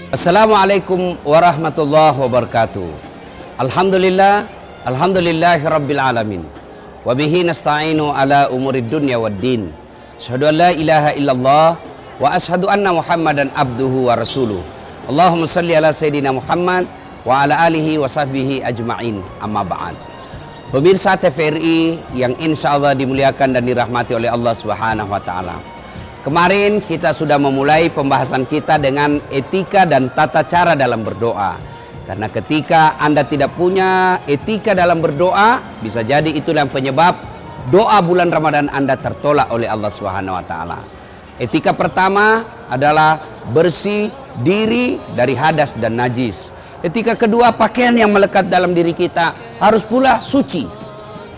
Assalamualaikum warahmatullahi wabarakatuh. Alhamdulillahi rabbil alamin. Wabihi nasta'inu ala umurid dunya waddin. Asyhadu an la ilaha illallah wa asyhadu anna Muhammadan abduhu wa rasuluh. Allahumma salli ala Sayyidina Muhammad wa ala alihi wa sahbihi ajma'in. Amma ba'd. Pemirsa TVRI yang insya Allah dimuliakan dan dirahmati oleh Allah Subhanahu wa Ta'ala. Kemarin kita sudah memulai pembahasan kita dengan etika dan tata cara dalam berdoa. Karena ketika Anda tidak punya etika dalam berdoa, bisa jadi itulah yang penyebab doa bulan Ramadan Anda tertolak oleh Allah Subhanahu wa Ta'ala. Etika pertama adalah bersih diri dari hadas dan najis. Etika kedua, pakaian yang melekat dalam diri kita harus pula suci.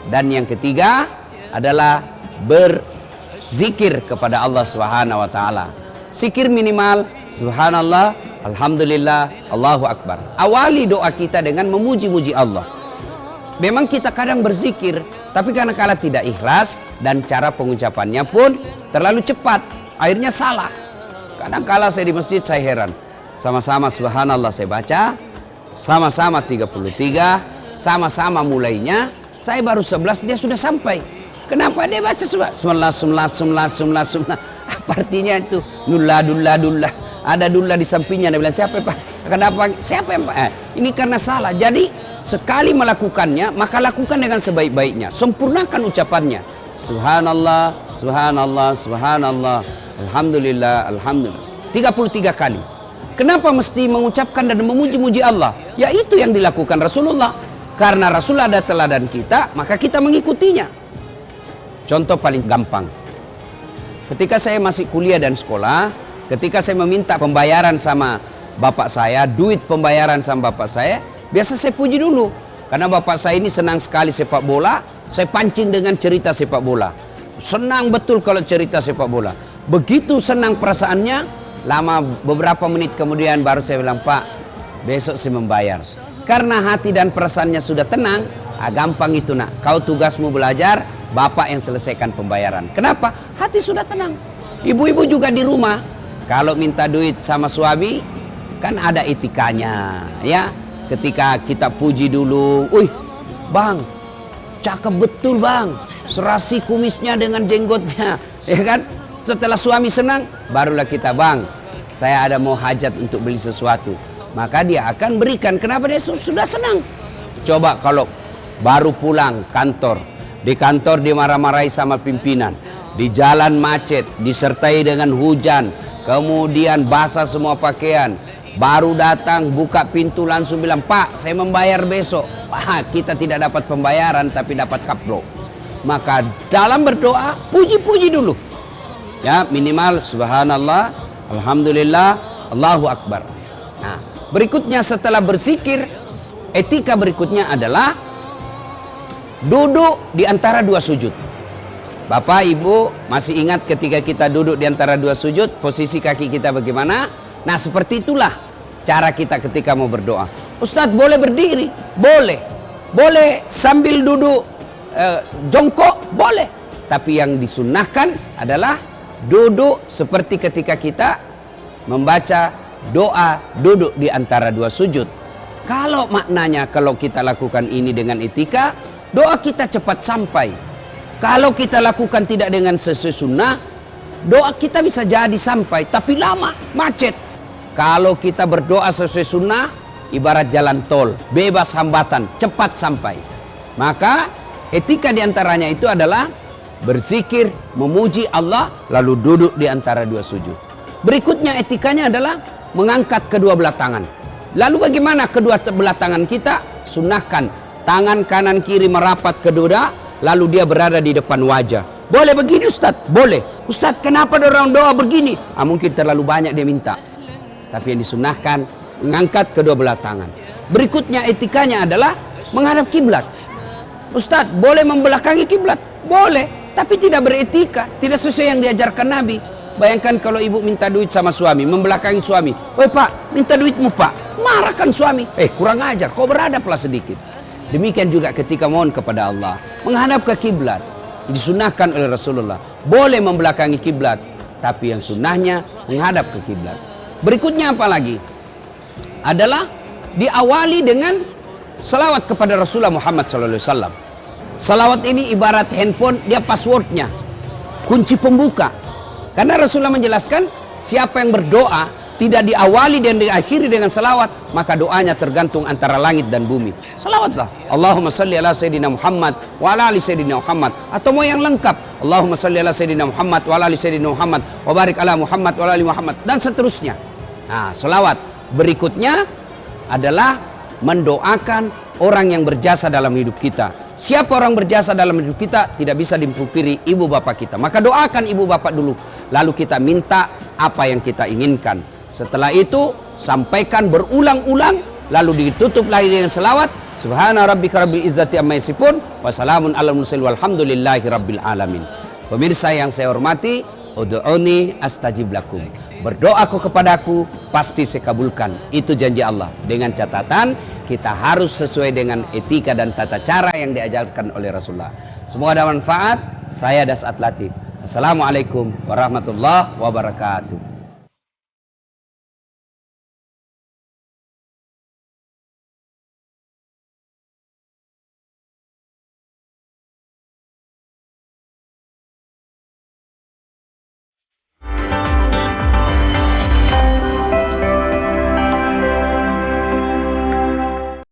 Dan yang ketiga adalah berzikir kepada Allah Subhanahu wa Ta'ala. Zikir minimal subhanallah, alhamdulillah, Allahu akbar. Awali doa kita dengan memuji-muji Allah. Memang kita kadang berzikir, tapi kadang-kala tidak ikhlas dan cara pengucapannya pun terlalu cepat, akhirnya salah. Kadang-kala saya di masjid saya heran, sama-sama subhanallah saya baca, sama-sama 33, sama-sama mulainya, saya baru 11 dia sudah sampai. Kenapa dia baca sembilan? Apa artinya itu? Dullah. Ada dullah di sampingnya. Dia bilang, siapa Pak? Kenapa? Siapa yang Pak? Ini karena salah. Jadi sekali melakukannya, maka lakukan dengan sebaik-baiknya. Sempurnakan ucapannya. Subhanallah, subhanallah, subhanallah. Alhamdulillah, alhamdulillah. 33 kali. Kenapa mesti mengucapkan dan memuji-muji Allah? Ya itu yang dilakukan Rasulullah. Karena Rasul ada teladan kita, maka kita mengikutinya. Contoh paling gampang. Ketika saya masih kuliah dan sekolah, ketika saya meminta pembayaran sama bapak saya, duit pembayaran sama bapak saya, biasa saya puji dulu. Karena bapak saya ini senang sekali sepak bola, saya pancing dengan cerita sepak bola. Senang betul kalau cerita sepak bola. Begitu senang perasaannya, lama beberapa menit kemudian baru saya bilang, Pak, besok saya membayar. Karena hati dan perasaannya sudah tenang, gampang itu nak. Kau tugasmu belajar, bapak yang selesaikan pembayaran. Kenapa? Hati sudah tenang. Ibu-ibu juga di rumah, kalau minta duit sama suami, kan ada etikanya, ya. Ketika kita puji dulu, wih, bang, cakep betul bang, serasi kumisnya dengan jenggotnya, ya kan? Setelah suami senang, barulah kita, bang, saya ada mau hajat untuk beli sesuatu. Maka dia akan berikan. Kenapa? Dia sudah senang. Coba kalau baru pulang kantor, di kantor dimarah-marahi sama pimpinan, di jalan macet, disertai dengan hujan, kemudian basah semua pakaian, baru datang buka pintu langsung bilang, Pak, saya membayar besok. Kita tidak dapat pembayaran tapi dapat kapro. Maka dalam berdoa, puji-puji dulu, ya, minimal subhanallah, alhamdulillah, Allahu akbar. Nah, berikutnya setelah berzikir, etika berikutnya adalah duduk di antara dua sujud. Bapak, Ibu masih ingat ketika kita duduk di antara dua sujud, posisi kaki kita bagaimana? Nah, seperti itulah cara kita ketika mau berdoa. Ustadz, boleh berdiri? Boleh. Boleh sambil duduk jongkok? Boleh. Tapi yang disunnahkan adalah duduk seperti ketika kita membaca doa duduk di antara dua sujud. Kalau maknanya, kalau kita lakukan ini dengan etika, doa kita cepat sampai. Kalau kita lakukan tidak dengan sesuai sunnah, doa kita bisa jadi sampai, tapi lama, macet. Kalau kita berdoa sesuai sunnah, ibarat jalan tol, bebas hambatan, cepat sampai. Maka etika diantaranya itu adalah berzikir, memuji Allah, lalu duduk di antara dua sujud. Berikutnya etikanya adalah mengangkat kedua belah tangan. Lalu bagaimana kedua belah tangan kita? Sunnahkan tangan kanan kiri merapat ke dada, lalu dia berada di depan wajah. Boleh begini Ustadz? Boleh. Ustadz, kenapa orang doa begini? Mungkin terlalu banyak dia minta. Tapi yang disunnahkan mengangkat kedua belah tangan. Berikutnya etikanya adalah menghadap kiblat. Ustadz, boleh membelakangi kiblat? Boleh, tapi tidak beretika, tidak sesuai yang diajarkan Nabi. Bayangkan kalau ibu minta duit sama suami, membelakangi suami. Woi Pak, minta duitmu Pak. Marahkan suami. Kurang ajar, kau beradablah sedikit. Demikian juga ketika mohon kepada Allah, menghadap ke kiblat. Disunahkan oleh Rasulullah. Boleh membelakangi kiblat, tapi yang sunnahnya menghadap ke kiblat. Berikutnya apa lagi? adalah diawali dengan salawat kepada Rasulullah Muhammad SAW. Salawat ini ibarat handphone, dia passwordnya, kunci pembuka. Karena Rasulullah menjelaskan, siapa yang berdoa tidak diawali dan diakhiri dengan salawat, maka doanya tergantung antara langit dan bumi. Salawatlah, Allahumma salli ala Sayyidina Muhammad wa ala ali Sayyidina Muhammad. Atau mau yang lengkap, Allahumma salli ala Sayyidina Muhammad wa ala ali Sayyidina Muhammad wa barik ala Muhammad wa ala ali Muhammad, dan seterusnya. Nah, salawat berikutnya adalah mendoakan orang yang berjasa dalam hidup kita. Siapa orang berjasa dalam hidup kita, tidak bisa dipungkiri ibu bapak kita. Maka doakan ibu bapak dulu, lalu kita minta apa yang kita inginkan. Setelah itu sampaikan berulang-ulang, lalu ditutup lagi dengan selawat. Subhana rabbika rabbil izzati amma yasifun wa salamun alal mursalin walhamdulillahi rabbil alamin. Pemirsa yang saya hormati, ud'uni astajib lakum. Berdoaku kepadaku, pasti saya kabulkan. Itu janji Allah. Dengan catatan kita harus sesuai dengan etika dan tata cara yang diajarkan oleh Rasulullah. Semoga ada manfaat. Saya Dasat Latif. Assalamualaikum warahmatullahi wabarakatuh.